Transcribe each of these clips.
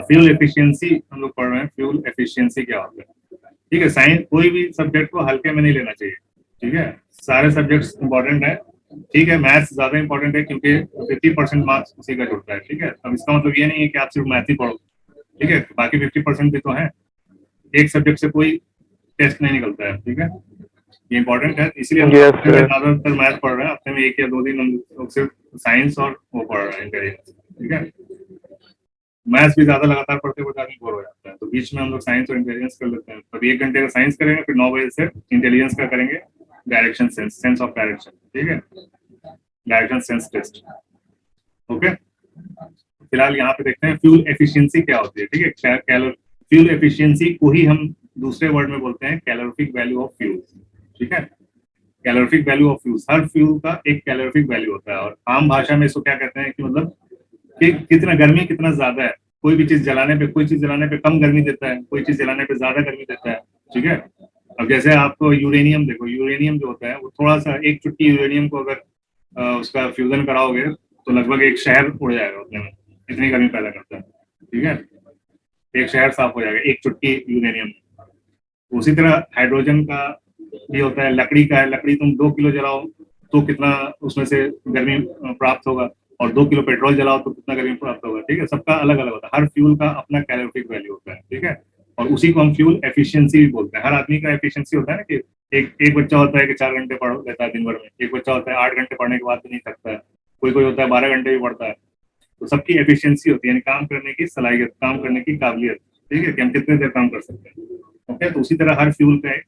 Fuel efficiency हम लोग पढ़ रहे हैं, फ्यूल एफिशिएंसी क्या होता है। ठीक है, साइंस कोई भी सब्जेक्ट को हल्के में नहीं लेना चाहिए। ठीक है, सारे सब्जेक्ट्स इंपॉर्टेंट है। ठीक है, मैथ्स ज्यादा इंपॉर्टेंट है क्योंकि 50% मार्क्स उसी का जुड़ता है। ठीक है, अब इसका मतलब ये नहीं है कि आप सिर्फ मैथ ही पढ़ो। ठीक है, बाकी 50% भी तो है। एक सब्जेक्ट से कोई टेस्ट नहीं निकलता है। ठीक है, ये इंपॉर्टेंट है, इसलिए हम यस हफ्ते में सर। ज्यादातर मैथ पढ़ रहे हैं। हफ्ते में 1 या 2 दिन हम लोग सिर्फ साइंस और वो पढ़ रहे हैं, इंटेलिजेंस। ठीक है, मैथ्स भी ज्यादा लगातार पढ़ते हुए आदमी बोर हो जाता है, तो बीच में हम लोग साइंस और इंटेलिजेंस कर लेते हैं। कभी 1 घंटे का साइंस करेंगे, फिर 9 बजे से इंटेलिजेंस का करेंगे, direction sense, sense of direction. ठीक है, डायरेक्शन सेंस टेस्ट। ओके, फिलहाल यहाँ पे देखते हैं फ्यूल एफिशिएंसी क्या होती है। ठीक है, फ्यूल एफिशिएंसी को ही हम दूसरे वर्ड में बोलते हैं कैलोरिफिक वैल्यू ऑफ फ्यूल। ठीक है, calorific value of fuel, her fuel का एक कैलोरिफिक वैल्यू होता है, और आम भाषा में इसको क्या कहते हैं कि मतलब कि कितना गर्मी कितना ज्यादा है। कोई भी चीज जलाने पे, कोई चीज जलाने पे कम गर्मी देता है, कोई चीज जलाने पे ज्यादा गर्मी देता है। ठीक है, अब जैसे आपको यूरेनियम देखो, यूरेनियम जो होता है वो थोड़ा सा, एक चुटकी यूरेनियम को अगर उसका फ्यूजन कराओगे तो लगभग एक शहर उड़ जाएगा उतने में, इतनी गर्मी पैदा करता है। ठीक है, एक शहर साफ हो जाएगा एक चुटकी यूरेनियम। उसी तरह हाइड्रोजन का भी होता है, लकड़ी का है, लकड़ी तुम 2 किलो जलाओ तो कितना उसमें से गर्मी प्राप्त होगा, और 2 किलो पेट्रोल जलाओ तो कितना गर्मी प्राप्त होगा। ठीक है, सबका अलग अलग होता है, हर फ्यूल का अपना कैलोरिफिक वैल्यू होता है। ठीक है, और उसी को हम फ्यूल एफिशिएंसी भी बोलते हैं। हर आदमी का एफिशिएंसी होता है ना, कि एक एक बच्चा होता है कि 4 घंटे पढ़ लेता है दिन भर में, एक बच्चा होता है 8 घंटे पढ़ने के बाद भी नहीं थकता है, कोई कोई होता है 12 घंटे भी पढ़ता है। तो सबकी एफिशिएंसी होती है, यानी काम करने की सलाहियत, काम करने की काबिलियत। ठीक है, कि हम कितने देर काम कर सकते हैं। ओके, तो उसी तरह हर फ्यूल का एक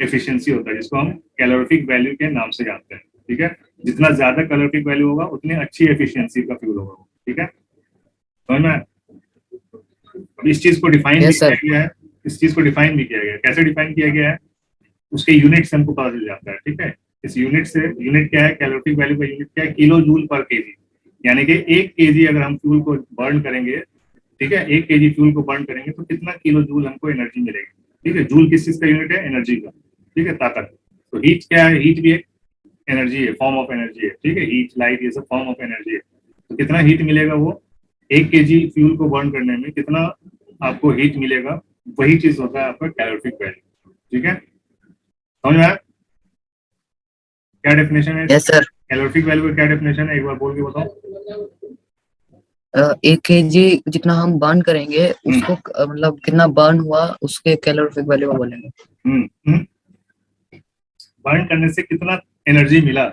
एफिशिएंसी होता है जिसको हम कैलोरिफिक वैल्यू के नाम से जानते हैं। ठीक है, जितना ज्यादा कैलोरिफिक वैल्यू होगा उतनी अच्छी एफिशिएंसी का फ्यूल होगा। ठीक है, समझ में आया? अब इस चीज को डिफाइन भी यस किया सर। गया है। इस चीज को डिफाइन भी किया गया है, कैसे डिफाइन किया गया है, उसके यूनिट से हमको पता चल जाता है। ठीक है, इस यूनिट से, यूनिट क्या है, कैलोरिफिक वैल्यू का यूनिट क्या है, किलो जूल पर केजी। यानी कि 1 केजी अगर हम फ्यूल को बर्न करेंगे, ठीक है, 1 केजी फ्यूल को बर्न करेंगे तो कितना किलो जूल हमको एनर्जी मिलेगी। ठीक है, जूल किस चीज का यूनिट है, एनर्जी का। ठीक है, ताकत। तो हीट क्या है, हीट भी एक एनर्जी है, फॉर्म ऑफ एनर्जी है। ठीक है, हीट, लाइट, ये सब फॉर्म ऑफ एनर्जी है। तो कितना हीट मिलेगा, वो 1 केजी फ्यूल को बर्न करने में कितना आपको हीट मिलेगा, वही चीज होता है आपका कैलोरिफिक वैल्यू। ठीक है, समझ में आया? क्या डेफिनेशन है यस इसका, सर। कैलोरिफिक वैल्यू का क्या डेफिनेशन है, एक बार बोल के बताओ। 1 kg जितना हम बर्न करेंगे हम्म उसको मतलब कितना बर्न हुआ उसके कैलोरीफिक वैल्यू को बोलेंगे। हम्म, बर्न करने से कितना एनर्जी मिला,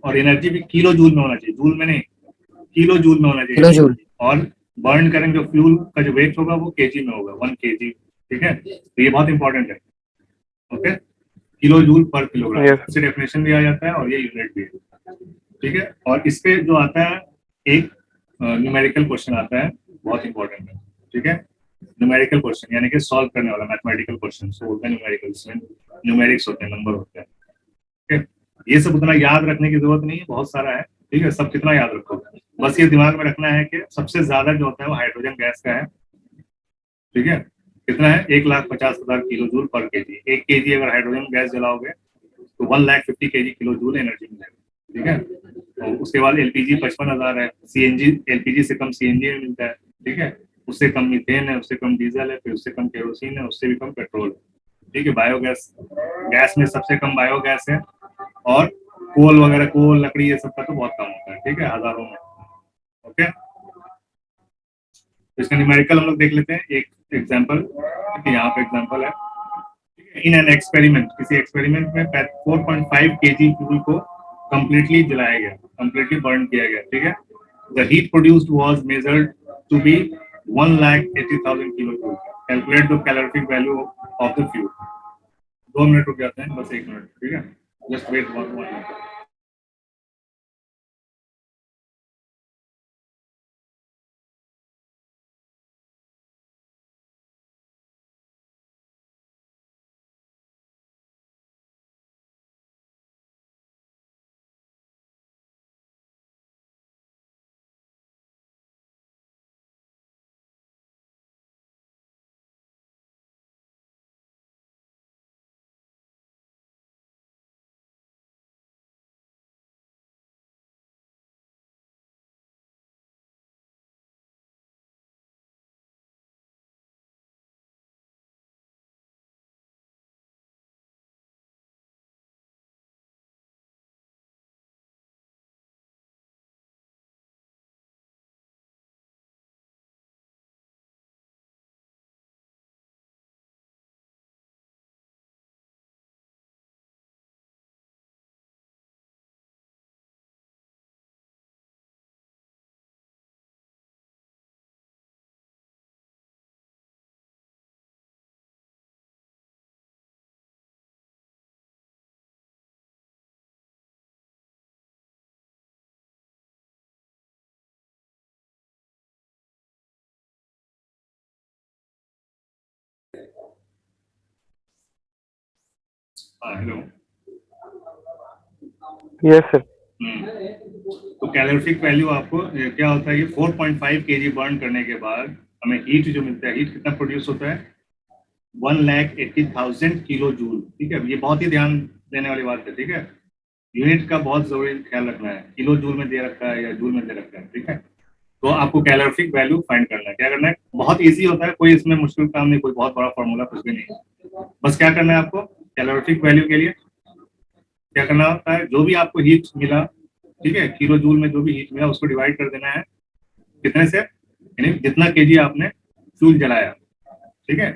और एनर्जी भी किलो जूल में होना चाहिए, जूल में नहीं, किलो जूल में होना चाहिए किलो जूल। एनर्जी। और बर्न करेंगे जो फ्यूल का जो वेट होगा वो केजी में होगा, 1 केजी। ठीक है, तो ये बहुत इंपॉर्टेंट है। ओके, किलो जूल पर किलोग्राम, यस। इससे डेफिनेशन भी आ जाता है और ये यूनिट भी है। ठीक है, और इस पे जो आता है एक न्यूमेरिकल क्वेश्चन आता है, बहुत इंपॉर्टेंट है। ठीक है, न्यूमेरिकल क्वेश्चन यानी कि सॉल्व करने वाला मैथमेटिकल क्वेश्चन से बोलते हैं न्यूमेरिकल, इसमें न्यूमेरिक्स होते हैं, नंबर होते हैं। ठीक है, ये सब उतना याद रखने की जरूरत नहीं है, बहुत सारा है। ठीक है, सब कितना याद रखोगे, बस ये दिमाग में रखना है कि सबसे ज्यादा जो होता है वो हाइड्रोजन गैस का है। ठीक है, कितना है, 1,50,000 किलो जूल पर केजी। 1 केजी अगर हाइड्रोजन गैस जलाओगे तो 1,50,000 किलो जूल एनर्जी मिलेगा। ठीक है, तो उसके बाद एलपीजी 55,000 है, सीएनजी, एलपीजी से कम सीएनजी में मिलता है। ठीक है, उससे कम मीथेन है, उससे कम डीजल है, फिर उससे कम केरोसिन है, उससे भी कम पेट्रोल है। ठीक है, बायोगैस, गैस में सबसे कम बायोगैस है, और कोल वगैरह, कोल लकड़ी ये सब का तो बहुत कम होता है। ठीक है, हजारों में। ओके, तो इसका न्यूमेरिकल हम लोग देख लेते हैं, एक एग्जांपल। यहाँ पे एग्जांपल है, इन एन एक्सपेरिमेंट, किसी एक्सपेरिमेंट में 4.5 केजी फ्यूल को कंप्लीटली जलाया गया, कंप्लीटली बर्न किया गया। ठीक है, the heat produced was measured to be 1,80,000 kilo joule. Calculate the calorific value of the fuel. 2 minute रुक जाते हैं, बस 1 मिनट। ठीक है, जस्ट वेट 1 मिनट। हाँ हेलो। Yes sir. तो कैलोरीफिक वैल्यू आपको क्या होता है, ये 4.5 केजी बर्न करने के बाद हमें हीट जो मिलता है, हीट कितना प्रोड्यूस होता है, 1,80,000 किलो जूल। ठीक है, ये बहुत ही ध्यान देने वाली बात है। ठीक है, यूनिट का बहुत जरूरी ख्याल रखना है, किलो जूल में दे रखा है या जूल में दे रखा है। ठीक है, तो आपको कैलोरीफिक वैल्यू फाइंड करना है। क्या करना है, बहुत इजी होता है, कोई इसमें मुश्किल काम नहीं, कोई बहुत बड़ा फॉर्मूला कुछ भी नहीं है। बस क्या करना है आपको कैलोरीफिक वैल्यू के लिए क्या करना होता है, जो भी आपको हीट मिला, ठीक है, किलो जूल में जो भी हीट मिला उसको डिवाइड कर देना है कितने से, यानी जितना केजी आपने फ्यूल जलाया। ठीक है,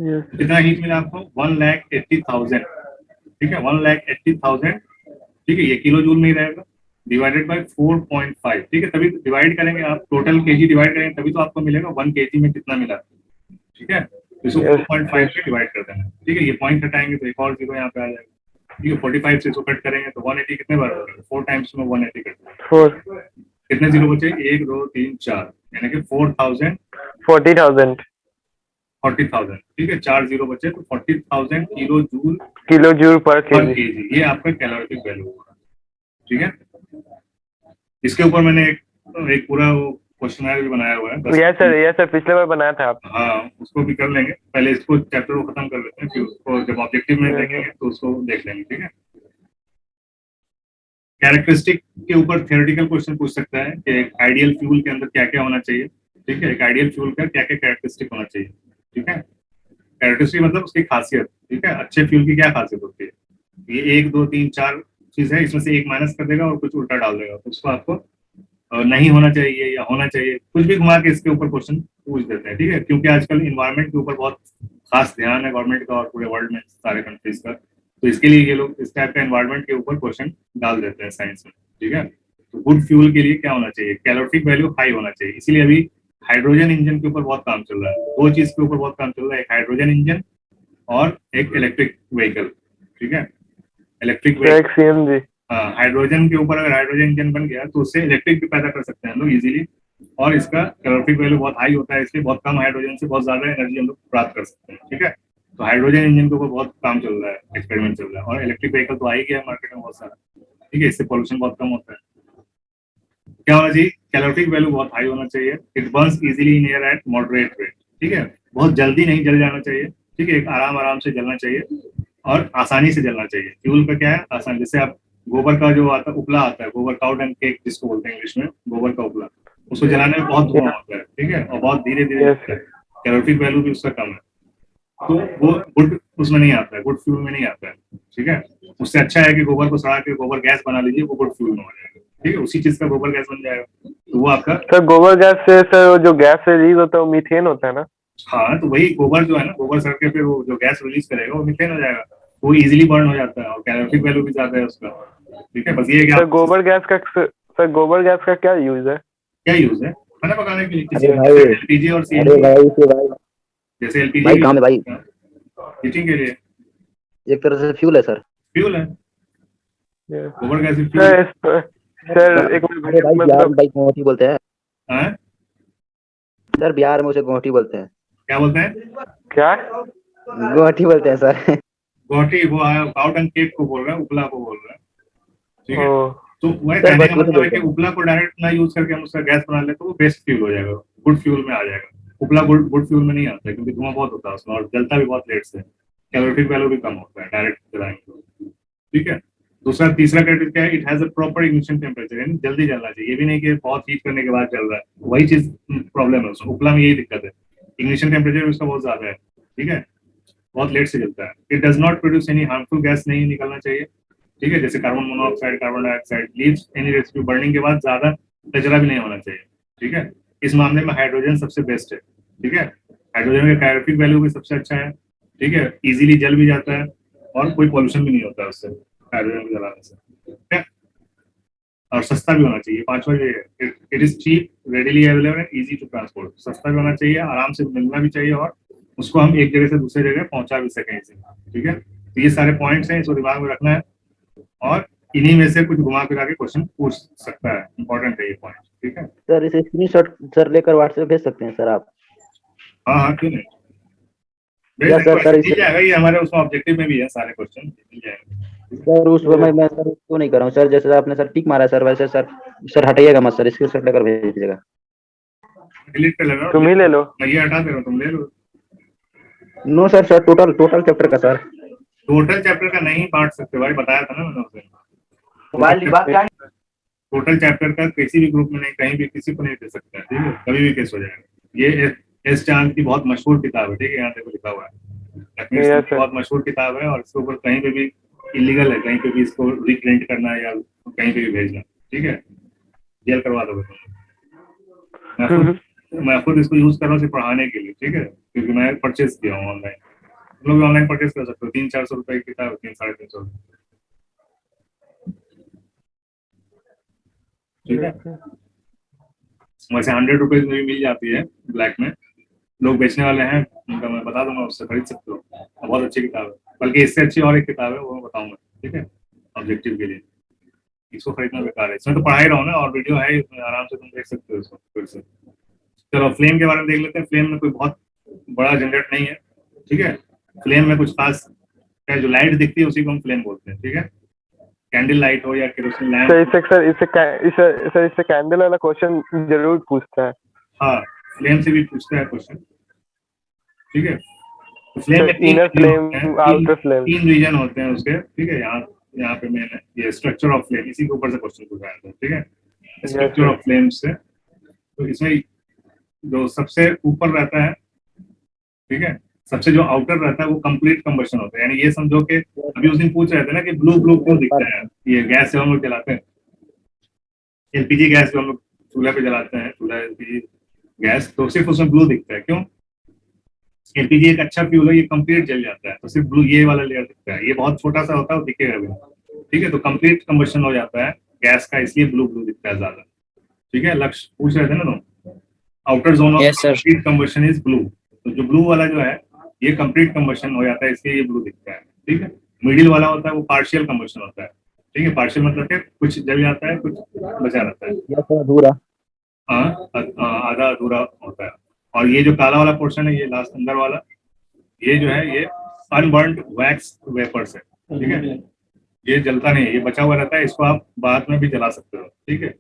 यस कितना हीट मिला आपको, 1,80,000। ठीक है, 1,80,000। ठीक है, ये किलो जूल में ही रहेगा, डिवाइडेड बाय 4.5। ठीक है, तभी डिवाइड करेंगे आप, टोटल केजी डिवाइड करेंगे तभी तो आपको मिलेगा 1 केजी में कितना मिला। ठीक है, तो इसको 4.5 से डिवाइड कर देना। ठीक है, ये पॉइंट हटाएंगे तो एक और जीरो यहाँ पे आ जाएगा। ठीक है, 45 से इसको कट करेंगे तो 180 कितने बार होगा, 4 टाइम्स में 180 कट देंगे। 4 कितने जीरो बचे, 1 2 3 4, यानी कि 4,000 40,000 40,000। ठीक है, 4 जीरो बचे तो 40,000 किलो जूल किलो जूल पर पर केजी। केजी, ये आपका कैलोरीफिक वैल्यू होगा। ठीक है, इसके ऊपर मैंने एक पूरा वो क्वेश्चनर भी बनाया हुआ है यस सर, पिछले बार बनाया था आप। हाँ, उसको भी कर लेंगे, पहले इसको चैप्टर को खत्म कर लेते हैं, फिर उसको जब ऑब्जेक्टिव में हम्म। देखेंगे तो उसको देख लेंगे। ठीक है, कैरेक्टरिस्टिक के ऊपर थियोरेटिकल क्वेश्चन पूछ सकता है कि एक आइडियल फ्यूल के अंदर क्या क्या होना चाहिए। ठीक है, एक आइडियल फ्यूल का क्या क्या कैरेक्टरिस्टिक होना चाहिए। ठीक है, कैरेक्टरिस्टिक मतलब उसकी खासियत। ठीक है, अच्छे फ्यूल की क्या खासियत होती है, ये 1 2 3 4 चीज है, इसमें से एक माइनस कर देगा और कुछ उल्टा डाल देगा, तो उसको आपको नहीं होना चाहिए या होना चाहिए, कुछ भी घुमा के इसके ऊपर क्वेश्चन पूछ देते हैं। ठीक है, क्योंकि आजकल इन्वायरमेंट के ऊपर बहुत खास ध्यान है गवर्नमेंट का और पूरे वर्ल्ड में सारे कंट्रीज का, तो इसके लिए ये लोग इस टाइप का एनवायरनमेंट के ऊपर क्वेश्चन डाल देते हैं साइंस में। ठीक है, तो गुड फ्यूल के लिए क्या होना चाहिए, कैलोरीफिक वैल्यू हाई होना चाहिए। इसीलिए अभी हाइड्रोजन इंजन के ऊपर बहुत काम चल रहा है, दो चीज के ऊपर बहुत काम चल रहा है, एक हाइड्रोजन इंजन और एक इलेक्ट्रिक व्हीकल। ठीक है, इलेक्ट्रिक व्हीकल, सीएनजी। हाँ, हाइड्रोजन के ऊपर अगर हाइड्रोजन इंजन बन गया तो उससे इलेक्ट्रिक भी पैदा कर सकते हैं हम लोग इजीली, और इसका कैलोरीफिक वैल्यू बहुत हाई होता है, इसलिए बहुत कम हाइड्रोजन से बहुत ज्यादा एनर्जी हम लोग प्राप्त कर सकते हैं। ठीक है, तो हाइड्रोजन इंजन के ऊपर बहुत काम चल रहा है, एक्सपेरिमेंट चल रहा है, और इलेक्ट्रिक व्हीकल तो आ ही गया है मार्केट में बहुत सारा। ठीक है, इससे पॉल्यूशन बहुत कम होता है। क्या होना चाहिए, कैलोरीफिक वैल्यू बहुत हाई होना चाहिए, it Burns easily in air at moderate rate. ठीक है, बहुत जल्दी नहीं जल जाना चाहिए। ठीक है, एक आराम आराम से जलना चाहिए और आसानी से जलना चाहिए। फ्यूल का क्या है, आसान, जैसे आप गोबर का जो आता है, उपला आता है, गोबर काउड एंड केक जिसको बोलते हैं इंग्लिश में, गोबर का उपला, उसको जलाने में बहुत धुआं होता है। ठीक है, और बहुत धीरे धीरे जलता है, कैलोरीफिक वैल्यू भी उसका कम है, तो वो गुड उसमें नहीं आता है, गुड फ्यूल में नहीं आता है। ठीक है, उससे अच्छा है कि गोबर को सड़ा के गोबर गैस बना लीजिए, वो गुड फ्यूल में हो जाएगा। ठीक है, उसी चीज का गोबर गैस बन जाएगा, तो वो आपका, सर गोबर गैस से सर जो गैस रिलीज होता है वो मीथेन होता है ना। हाँ, तो वही गोबर जो है ना, गोबर सड़ के फिर वो जो गैस रिलीज करेगा वो मीथेन हो जाएगा, वो इजीली बर्न हो जाता है और कैलोरीफिक वैल्यू भी ज्यादा है उसका। ठीक है, बस ये है कि सर आप, गोबर गैस का क्या यूज है। क्या यूज है, खाना पकाने के लिए, किसी अरे भाई, एलपीजी और अरे सीएनजी, भाई इसे भाई जैसे एलपीजी भाई काम है भाई, हीटिंग के लिए एक तरह से फ्यूल है सर। फ्यूल है, गोबर गैस भी फ्यूल सर सर एक अरे भाई बिहार में भाई गोहटी बोलते हैं है। सर, बिहार में उसे गोहटी बोलते हैं। क्या बोलते हैं, क्या। गोहटी बोलते हैं सर। गोटी, वो काउड एंड केक को बोल रहा है, उपला को बोल रहा है। ठीक है, ओ तो वह सर कहने बस का वो तो मतलब है बोलते कि हैं। उपला को डायरेक्ट ना यूज करके हम उसका गैस बना ले तो वो बेस्ट फ्यूल हो जाएगा, गुड फ्यूल में आ जाएगा। उपला गुड फ्यूल में नहीं आता है, क्योंकि धुआं बहुत होता है उसमें और जलता भी बहुत लेट से, कैलोरीफिक वैल्यू भी कम होता है डायरेक्ट जलाएंगे तो। ठीक है, दूसरा तीसरा क्राइटेरिया क्या है, it has a proper ignition temperature, यानी जल्दी जलना चाहिए, ये भी नहीं कि बहुत हीट करने के बाद जल रहा है, वही चीज प्रॉब्लम है उसमें, उपला में यही दिक्कत है, इग्निशन टेम्परेचर उसका बहुत ज्यादा है। ठीक है, बहुत लेट से जलता है, it does not produce any harmful gas, नहीं निकलना चाहिए। ठीक है, जैसे carbon monoxide, carbon dioxide, leaves any residue, burning के बाद ज्यादा कचरा भी नहीं होना चाहिए। ठीक है, इस मामले में हाइड्रोजन सबसे बेस्ट है। ठीक है, हाइड्रोजन का कैलोरीफिक वैल्यू भी सबसे अच्छा है। ठीक है, इजीली जल भी जाता है और कोई पॉल्यूशन भी नहीं होता है उससे, हाइड्रोजन को जलाने से। ठीक है, और सस्ता भी होना चाहिए, पांचवा ये है, it is cheap, readily available and easy to transport, सस्ता भी होना चाहिए, आराम से मिलना भी चाहिए, और उसको हम एक जगह से दूसरी जगह पहुंचा भी सकें इसे। ठीक है, तो ये सारे पॉइंट्स हैं, इसको दिमाग में रखना है, और इन्हीं में से कुछ घुमा फिरा के क्वेश्चन पूछ सकता है, इंपॉर्टेंट है ये पॉइंट। ठीक है, सर इसे स्क्रीनशॉट सर लेकर व्हाट्सएप भेज सकते हैं सर आप। हाँ हाँ, क्यों नहीं। भेज या देंगे, सर, वैसे मिल इससे जाएगा, ये हमारे उसमें ऑब्जेक्टिव में भी है, सारे क्वेश्चन मिल जाएंगे। सर उस मैं सर उसको नहीं कर रहा हूँ सर, जैसे आपने सर टिक मारा सर, वैसे सर हटाइएगा मत सर, स्क्रीनशॉट लेकर भेज दीजिएगा। डिलीट कर लेना, तुम ही ले लो। मैं ये हटा दे रहा हूँ, तुम ले लो। नो सर, टोटल चैप्टर का सर। टोटल चैप्टर का नहीं बांट सकते भाई, बताया था ना मैंने उस दिन। मोबाइल की बात क्या? टोटल चैप्टर का किसी भी ग्रुप में नहीं, कहीं भी किसी को नहीं दे सकता है, ठीक है, कभी भी केस हो जाएगा। ये एस चांद की बहुत मशहूर किताब है, ठीक है, यहाँ देखो लिखा हुआ है, लक्ष्मी सिंह यस की सर। बहुत मशहूर किताब है, और इसके ऊपर कहीं पे भी इलीगल है, कहीं पे भी इसको रिप्रिंट करना या कहीं पे भी भेजना, ठीक है, जेल करवा दोगे तुम। मैं खुद इसको यूज कर रहा हूँ सिर्फ पढ़ाने के लिए, ठीक है, क्योंकि मैं परचेज किया हूँ ऑनलाइन। तुम लोग भी ऑनलाइन परचेज कर सकते हो, 300-400 रुपए की किताब, 300-350, ठीक है। वैसे 100 रुपीज में भी मिल जाती है ब्लैक में, लोग बेचने वाले हैं, उनका मैं बता दूंगा, उससे खरीद सकते हो, बहुत अच्छी किताब है, बल्कि इससे अच्छी और एक किताब है, वो मैं बताऊंगा, ठीक है, ऑब्जेक्टिव के लिए। इसको खरीदना बेकार है, इसमें तो पढ़ा ही रहा हूँ ना, और वीडियो है इसमें, आराम से तुम देख सकते हो इसको फिर से। चलो फ्लेम के बारे में देख लेते हैं। फ्लेम में कोई बहुत बड़ा जनरेट नहीं है, ठीक है, फ्लेम में कुछ खास है, जो लाइट दिखती है उसी को हम फ्लेम बोलते हैं, ठीक है, कैंडल लाइट हो या केरोसिन लैम्प। सर इससे कैंडल वाला क्वेश्चन जरूर पूछता है। हाँ, फ्लेम से भी पूछता है क्वेश्चन, ठीक है। तो फ्लेम में इनर फ्लेम, आउटर फ्लेम। तीन रीजन होते हैं उसके, ठीक है, यहाँ पे मैंने ये स्ट्रक्चर ऑफ फ्लेम, इसी के ऊपर से क्वेश्चन पूछा था, ठीक है, स्ट्रक्चर ऑफ फ्लेम से। तो इसमें जो सबसे ऊपर रहता है, ठीक है, सबसे जो आउटर रहता है वो कंप्लीट कंबशन होता है, यानी ये समझो कि अभी उस दिन पूछ रहे थे ना कि ब्लू ब्लू क्यों दिखता है, ये गैस से हम लोग जलाते हैं, एलपीजी गैस जो हम लोग चूल्हे पे जलाते हैं, चूल्हा एलपीजी गैस, तो सिर्फ उसमें ब्लू दिखता है, क्यों? एलपीजी एक अच्छा फ्यूल है, ये कंप्लीट जल जाता है, तो सिर्फ ब्लू ये वाला लेयर दिखता है, ये बहुत छोटा सा होता है, वो दिखेगा भी, ठीक है, तो कंप्लीट कंबशन हो जाता है गैस का, इसलिए ब्लू ब्लू दिखता है ज्यादा, ठीक है। लक्ष्य पूछ रहे थे ना तुम, outer zone of Yes, sir. Complete combustion is blue, तो जो ब्लू वाला जो है ये कंप्लीट कंबशन हो जाता है, इसलिए ये ब्लू दिखता है, ठीक है। मिडिल वाला होता है वो पार्शियल कंबशन होता है, ठीक है, पार्शियल मतलब कि कुछ जल जाता है, कुछ बचा रहता है, या सर अधूरा। आधा अधूरा होता है। और ये जो काला वाला पोर्शन है, ये लास्ट अंदर वाला, ये जो है ये अनबर्न्ड वैक्स वेपर्स है, ठीक है, ये जलता नहीं है, ये बचा हुआ रहता है, इसको आप बाद में भी जला सकते हो, ठीक है।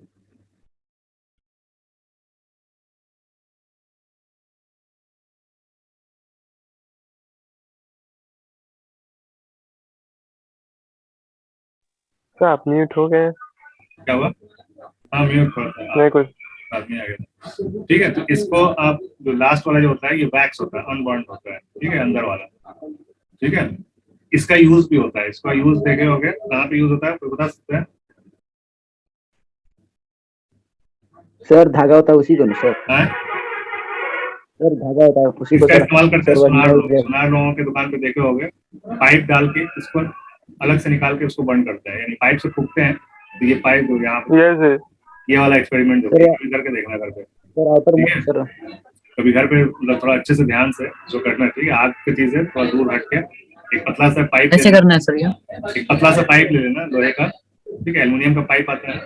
सर आप म्यूट हो गए। क्या हुआ? हाँ, म्यूट करता है, नहीं कुछ। आदमी आ गया, ठीक है। तो इसको आप, जो लास्ट वाला जो होता है ये वैक्स होता है, अनबर्न्ड होता है, ठीक है, अंदर वाला, ठीक है। इसका यूज भी होता है, इसका यूज देखे होगे, कहाँ पे यूज होता है कोई बता सकते हैं? सर धागा होता है उसी को नहीं सर, हाँ? सर धागा होता है उसी को इसका सर। इस्तेमाल करते हैं सर सुनार लोग, वही सुनार लोगों के दुकान पे देखे होगे, पाइप डाल के इसको अलग से निकाल के उसको बर्न करते हैं, यानी पाइप से फूकते हैं, तो ये पाइप हो यहाँ पे, यस ये वाला एक्सपेरिमेंट सर, करके देखना घर पे, सर आउटर ठीक है। सर। कभी घर पे मतलब थोड़ा अच्छे से ध्यान से जो करना है, ठीक है, आग की चीज है, थोड़ा दूर हट के एक पतला सा पाइप ऐसे करना है सर ये? एक पतला सा पाइप ले लेना लोहे का, ठीक है, एल्युमिनियम का पाइप आता है,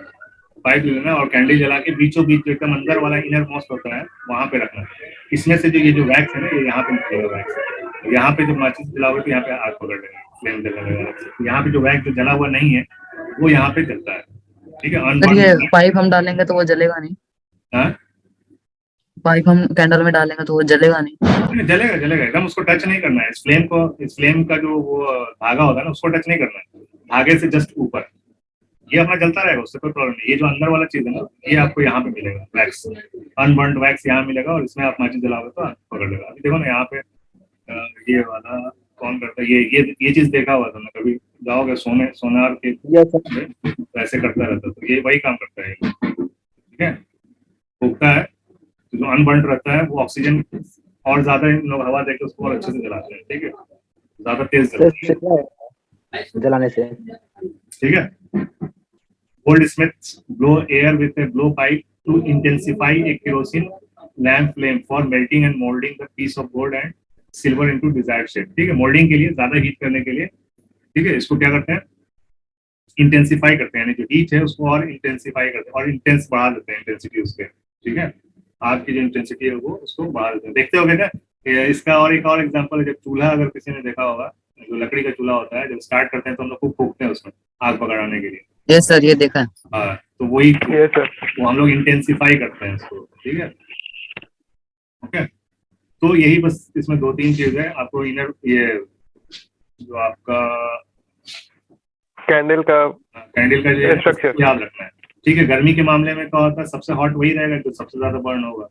पाइप ले लेना और कैंडल जला के बीचों बीच जो एकदम अंदर वाला इनर मोस्ट होता है वहां पे रखना। इसमें से जो ये जो वैक्स है ना, ये यहाँ पे निकलेगा वैक्स, यहाँ पे जब माचिस जलाओगे तो यहाँ पे आग पकड़ लेगा, फ्लेम जलने लगेगा, यहाँ पे जो वैक्स जो जला हुआ नहीं है वो यहाँ पे जलता है, ठीक है। सर ये अनबर्न पाइप हम डालेंगे तो वो जलेगा नहीं? हाँ, पाइप हम कैंडल में डालेंगे तो वो जलेगा नहीं? जलेगा जलेगा, एकदम उसको टच नहीं करना है, इस फ्लेम को, इस फ्लेम का जो वो धागा होता है ना उसको टच नहीं करना है, धागे से जस्ट ऊपर, ये अपना जलता रहेगा, उससे कोई प्रॉब्लम नहीं। ये जो अंदर वाला चीज है ना, ये आपको यहाँ पे मिलेगा वैक्स, अनबर्न्ड वैक्स यहाँ मिलेगा, और इसमें आप माचिस जलाओगे तो पकड़ लेगा। अभी देखो ना यहाँ पे ये वाला कौन करता है, ये चीज देखा हुआ था, कभी जाओगे सोनार के ऐसे करता रहता, तो ये वही काम करता है, ठीक है, फूकता है, तो जो अनबर्न्ड रहता है वो ऑक्सीजन और ज्यादा लोग हवा देकर उसको और अच्छे से जलाते हैं, ठीक है, ज्यादा तेज जलाते जलाने से, ठीक है। Goldsmiths blow air with a blowpipe to intensify a kerosene lamp flame for melting and molding the piece of gold and silver into desired shape, ठीक है, मोल्डिंग के लिए, ज्यादा हीट करने के लिए, ठीक है, इसको क्या करते हैं, इंटेंसिफाई करते हैं, यानी जो हीट है उसको और इंटेंसिफाई करते हैं और इंटेंस बढ़ा देते हैं इंटेंसिटी उसके, ठीक है, आग की जो इंटेंसिटी है वो उसको बढ़ा देते हैं। देखते होगे ना इसका और एक और एग्जांपल है, जब चूल्हा अगर किसी ने देखा होगा, जो लकड़ी का चूल्हा होता है, जब स्टार्ट करते हैं तो हम लोग खूब फूकते हैं उसमें आग पकड़ाने के लिए। यस सर, ये देखा है। हाँ, तो वही ये सर। वो हम लोग इंटेंसिफाई करते हैं इसको, ठीक है। ओके, तो यही बस इसमें 2-3 चीज है आपको इनर, ये जो आपका कैंडल का कैंडल का जो Structure. याद रखना है, ठीक है। गर्मी के मामले में क्या होता है, सबसे हॉट वही रहेगा जो सबसे ज्यादा बर्न होगा,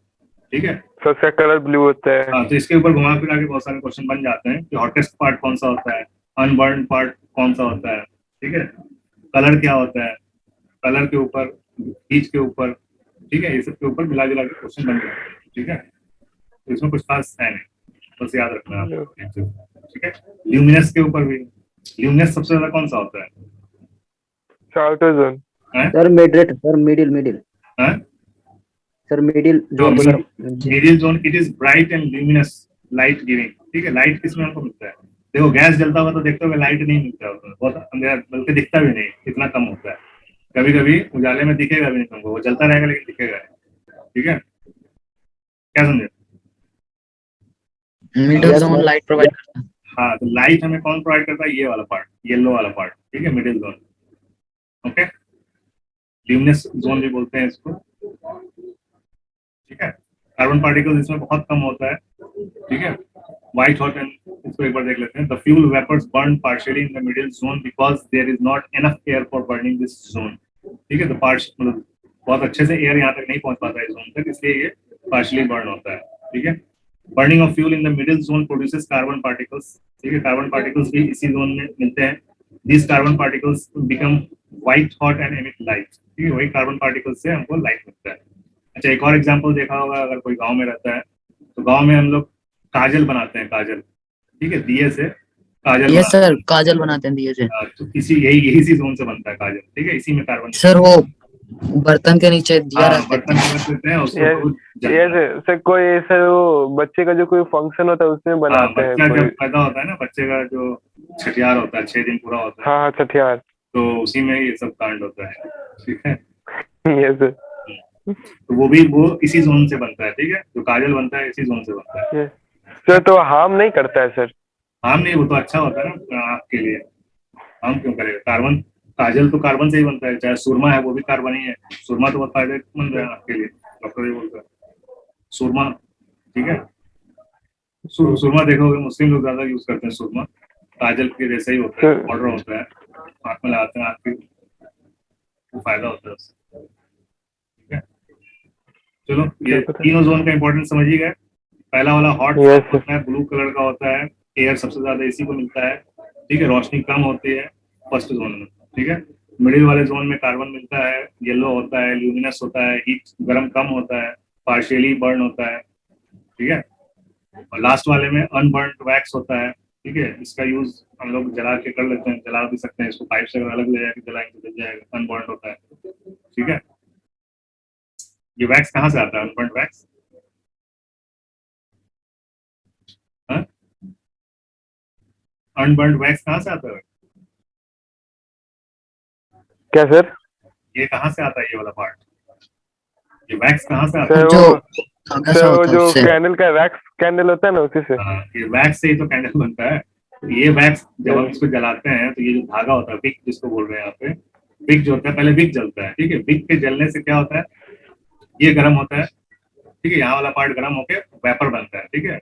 ठीक है। सबसे कलर ब्लू होता है। हाँ, तो इसके ऊपर घुमा फिरा के बहुत सारे क्वेश्चन बन जाते हैं कि हॉटेस्ट पार्ट कौन सा होता है, अनबर्न पार्ट कौन सा होता है, ठीक है। कलर क्या होता है, कलर के ऊपर, हीट के ऊपर, ठीक है, ये सब के ऊपर मिला जुला के क्वेश्चन बन जाते हैं, ठीक है। तो इसमें कुछ खास है नहीं, बस याद रखना है आपको, ठीक है। ल्यूमिनस के ऊपर भी, ल्यूमिनस सबसे ज्यादा कौन सा होता है? Outer zone. Sir moderate, sir middle middle, हाँ? सर मिडिल जो zone sir. Middle zone, it is bright and luminous, light giving, ठीक है। लाइट किसमें हमको मिलता है? देखो, गैस जलता हुआ तो देखते हो लाइट नहीं मिलता है उसमें, बहुत अंधेरा, बल्कि दिखता भी नहीं, इतना कम होता है। कभी कभी उजाले में दिखेगा भी नहीं तुमको, वो जलता रहेगा लेकिन दिखेगा नहीं, ठीक है। क्या समझे? Middle Yes, zone sir. Light provide करता है। हाँ, तो लाइट हमें कौन प्रोवाइड करता है? ये वाला पार्ट, येलो वाला पार्ट, ठीक है, middle zone. Okay, luminous zone भी बोलते हैं इसको, ठीक है। कार्बन पार्टिकल्स इसमें बहुत कम होता है, ठीक है। व्हाइट हॉट, एंड इसको एक बार देख लेते हैं। The fuel vapours burn partially in the middle zone because there is not enough air for burning this zone, ठीक है। तो मतलब बहुत अच्छे से एयर यहाँ तक नहीं पहुंच पाता है जोन तक, इसलिए ये पार्शियली बर्न होता है, ठीक है। Burning of fuel in the middle zone produces carbon particles, ठीक है। कार्बन पार्टिकल्स भी इसी जोन में मिलते हैं। these carbon particles become white hot and emit light, ठीक है। वही कार्बन पार्टिकल्स से हमको लाइट मिलता है। अच्छा, एक और एग्जांपल देखा होगा, अगर कोई गांव में रहता है तो गांव में हम लोग काजल बनाते हैं, काजल, ठीक है, दिए से काजल यस बनाते सर, काजल बनाते हैं दिए से। हैं। तो इसी यही इसी जोन से बनता है काजल, ठीक है। इसी में कार्बन, सर वो बर्तन के नीचे दिया हाँ, रख देते बर्तन हैं। में रख देते हैं, उसको ये बहुत ये जलता है। सर कोई ऐसा वो बच्चे का जो कोई फंक्शन होता है उसमें हाँ, बनाते हैं बच्चा कोई। जब पैदा होता है ना, बच्चे का जो छठियार होता है, 6 दिन पूरा होता है, हाँ हाँ, छठियार। तो उसी में ये सब कांड होता है, ठीक है। ये सर। तो वो इसी जोन से बनता है, ठीक है। जो काजल बनता है इसी जोन से बनता है। ये सर तो हार्म नहीं करता है सर? हाँ, नहीं, वो तो अच्छा होता है ना आपके लिए, हम क्यों करेगा। कार्बन, काजल तो कार्बन से ही बनता है, चाहे सुरमा है वो भी कार्बन ही है। सुरमा तो बहुत फायदेमंद है आपके लिए, डॉक्टर भी बोलता है सुरमा, ठीक है। सुरमा देखोगे मुस्लिम लोग ज्यादा यूज करते हैं सुरमा, काजल के जैसा ही होता है, पाउडर होता है, आँख में लगाते हैं, आँख को फायदा होता है उससे, ठीक है। चलो, ये तीनों जोन का इंपॉर्टेंस समझ ही गए। पहला वाला हॉट Yes, होता है, ब्लू कलर का होता है, एयर सबसे ज्यादा इसी को मिलता है, ठीक है। रोशनी कम होती है फर्स्ट जोन में, ठीक है। मिडिल वाले जोन में कार्बन मिलता है, येलो होता है, ल्यूमिनस होता है, हीट गर्म कम होता है, पार्शियली बर्न होता है, ठीक है। और लास्ट वाले में अनबर्न वैक्स होता है, ठीक है। इसका यूज हम लोग जला के कर लेते हैं, जला भी सकते हैं इसको, पाइप से अगर अलग ले जाके जलाएंगे तो जल जाएगा, अनबर्न होता है, ठीक है। ये वैक्स कहाँ से आता है, अनबर्न वैक्स? अनबर्न वैक्स कहाँ से आता है? क्या सर? ये कहाँ से आता है, ये वाला पार्ट, ये वैक्स कहाँ से आता सर है? जो वो धागा सर सा वो होता है जो उससे। कैंडल का वैक्स कैंडल होता है ना उसी से। हाँ, ये वैक्स से ही तो कैंडल बनता है। तो ये वैक्स जब हम इसको जलाते हैं तो ये जो धागा होता है, विक जिसको बोल रहे हैं यहाँ पे, विक जो होता है, पहले विक जलता है, ठीक है। विक के जलने से क्या होता है, ये गर्म होता है, ठीक है। यहाँ वाला पार्ट गर्म होकर वेपर बनता है, ठीक है।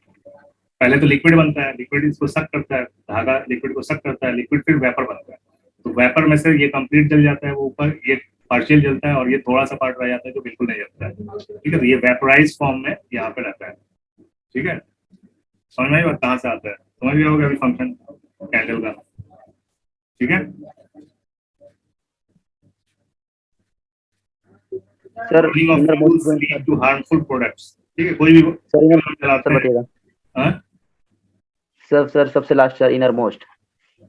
पहले तो लिक्विड बनता है, लिक्विड इसको सक करता है, धागा लिक्विड को सक करता है, लिक्विड फिर वेपर बनता है। तो वेपर में से ये कंप्लीट जल जाता है, वो ऊपर ये पार्शियल जलता है, और ये थोड़ा सा पार्ट रह जाता है जो बिल्कुल नहीं जलता है, ठीक है। तो ये वेपराइज फॉर्म में यहाँ पे रहता है, ठीक है। समझ में आई बात कहाँ से आता है? समझ गया होगा अभी फंक्शन कैंडल का, ठीक है। Sir Burning of inner fuels most lead to harmful products, ठीक है। कोई भी सर इनर हम चलाते सर हैं, बताइएगा हाँ, सर सबसे last sir inner most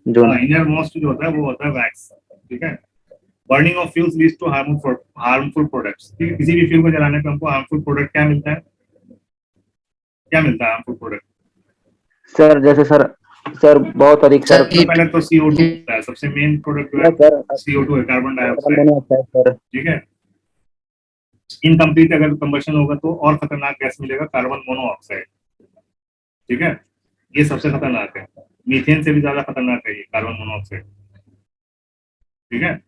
zone. Inner most जो होता है वो होता है वैक्स, ठीक है। Burning of fuels leads to harmful products, ठीक है। किसी भी फ्यूल को जलाने पे हमको हार्मफुल प्रोडक्ट क्या मिलता है, क्या मिलता है हार्मफुल प्रोडक्ट? सर जैसे सर बहुत अधिक सर। सर पहले तो CO2 होता है, सबसे मेन प्रोडक्ट जो है सर CO2 है, carbon carbon dioxide, monoxide sir. ठीक है। इनकम्प्लीट अगर कंबशन होगा तो और खतरनाक गैस मिलेगा, कार्बन मोनोऑक्साइड, ठीक है, ये सबसे खतरनाक है, मीथेन से भी ज्यादा खतरनाक है ये कार्बन मोनोऑक्साइड। ठीक है,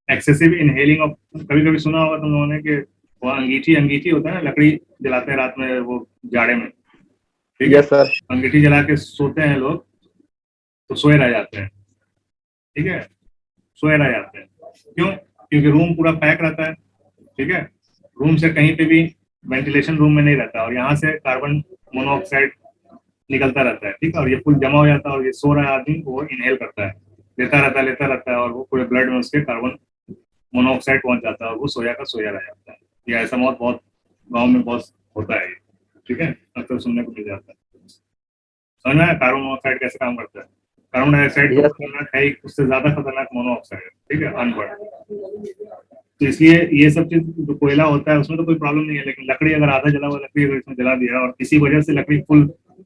एक्सेसिव इनहेलिंग ऑफ, कभी कभी सुना होगा तुम लोगों ने कि वो अंगीठी अंगीठी होता है ना, लकड़ी जलाते हैं रात में वो जाड़े में, ठीक है, यस सर। अंगीठी जला के सोते हैं लोग तो सोए रह जाते हैं। ठीक है, सोए रह जाते हैं, क्यों? क्योंकि रूम पूरा पैक रहता है। ठीक है, रूम से कहीं पे भी वेंटिलेशन रूम में नहीं रहता, और यहाँ से कार्बन मोनोऑक्साइड निकलता रहता है। ठीक है, और ये फुल जमा हो जाता है, और ये सो रहा है आदमी वो इनहेल करता है, लेता रहता है, और वो पूरे ब्लड में उसके कार्बन मोनोऑक्साइड पहुंच जाता है, और वो सोया का सोया रह जाता है। ये ऐसा मौत बहुत गाँव में बहुत होता है ये। ठीक है, अक्सर सुनने को मिल जाता है। समझ में आया कार्बन मोनोऑक्साइड कैसे काम करता है? कार्बन डाइऑक्साइड तो यस खतरनाक है ही, उससे ज्यादा खतरनाक मोनोऑक्साइड है। ठीक है, अनबर्न। तो इसलिए ये सब चीज जो कोयला होता है उसमें तो कोई प्रॉब्लम नहीं है, लेकिन लकड़ी अगर आधा जला हुआ लकड़ी अगर इसमें जला दिया और किसी वजह से लकड़ी फुल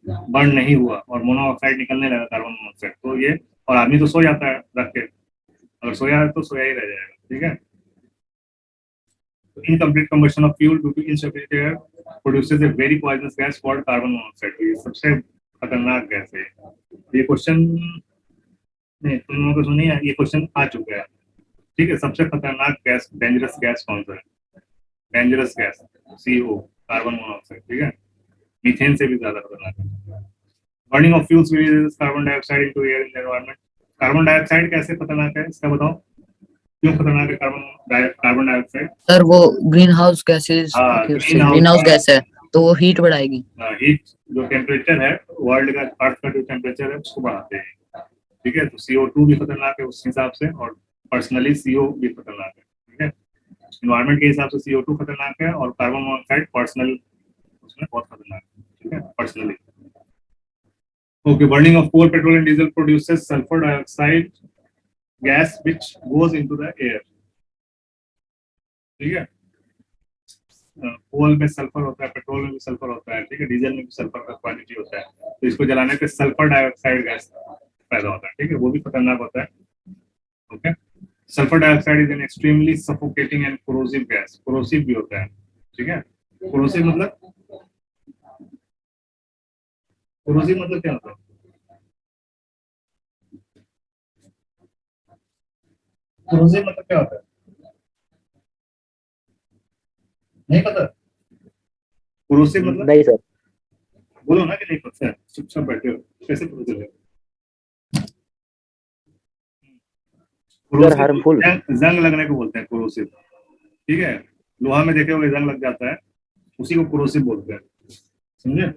बर्न नहीं हुआ और मोनोऑक्साइड निकलने लगा कार्बन मोनोऑक्साइड, तो ये, और आदमी तो सो जाता है रख के, अगर सोया है तो सोया ही रह जाएगा। ठीक है, incomplete combustion of fuel due to insufficient air produces a very poisonous gas called carbon monoxide। ये सबसे खतरनाक गैस है। ये क्वेश्चन नहीं तुम लोगों को सुनी है, ये क्वेश्चन आ चुका है। ठीक है, सबसे खतरनाक गैस, डेंजरस गैस कौन सा है? Dangerous gas CO, carbon monoxide. ठीक है, मीथेन से भी ज्यादा खतरनाक है। Burning of fuels releases carbon dioxide into air in the environment. Carbon dioxide कैसे खतरनाक है इसका बताओ, क्यों खतरनाक है कार्बन डाइऑक्साइड? सर वो ग्रीन हाउस गैसेज हाँ, की, उससे green green house house gas है तो वो हीट बढ़ाएगी। हीट, जो टेम्परेचर है वर्ल्ड का, अर्थ का जो टेम्परेचर है उसको बढ़ाते हैं। ठीक है, तो CO2 भी खतरनाक है उस हिसाब से, और पर्सनली CO भी खतरनाक है। ठीक है, इन्वायरमेंट के हिसाब से CO2 खतरनाक है, और कार्बन मोनोऑक्साइड पर्सनल उसमें बहुत खतरनाक है। ठीक है, personally. Okay, burning of coal, petrol and diesel produces sulphur dioxide gas which goes into the air. ठीक है, कोल में सल्फर होता है, पेट्रोल में भी सल्फर होता है, ठीक है, डीजल में भी सल्फर का क्वांटिटी होता है, तो इसको जलाने पे सल्फर डाइऑक्साइड गैस पैदा होता है। ठीक है, वो भी खतरनाक होता है। Okay, sulphur dioxide is an extremely suffocating and corrosive gas. Corrosive भी होता है। ठीक है, कोरोसिव मतलब, कोरोसिव मतलब क्या होता है? कोरोसिव मतलब क्या होता है, नहीं पता? कोरोसिव मतलब, नहीं सर। बोलो ना कि नहीं पता है, चुपचाप बैठे हो, कैसे पता चलेगा? Sir corrosive harmful. जंग लगने को बोलते हैं कोरोसिव। ठीक है, लोहा में देखे हुए जंग लग जाता है, उसी को कोरोसिव बोलते हैं। समझे?